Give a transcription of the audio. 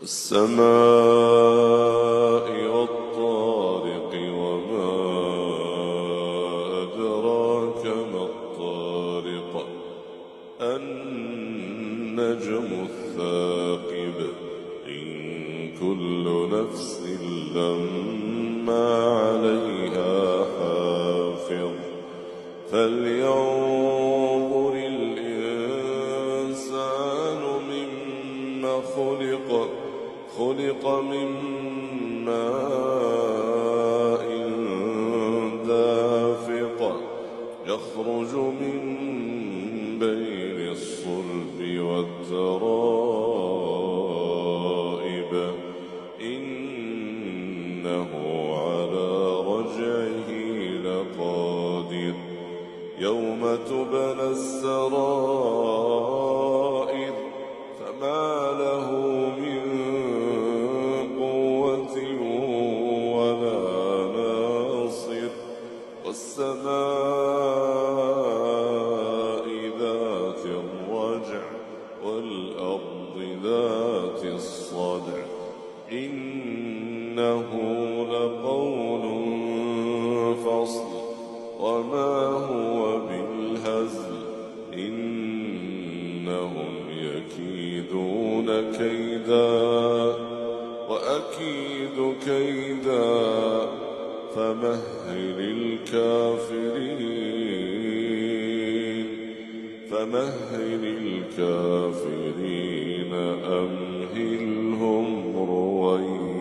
والسماء والطارق وما أدراك ما الطارق النجم الثاقب إن كل نفس لما عليها حافظ فلينظر الإنسان مما خلق من ماء دافق يخرج من بين الصلب والترائب إنه على رجعه لقادر يوم تبلى السرائر فما له من قوة ولا ناصر والسماء ذات الرجع والأرض ذات الصدع إنه لقول فصل وما هو بالهزل إنهم يكيدون كيدا وأكيد كيدا فمهل الكافرين أمهلهم رويدا.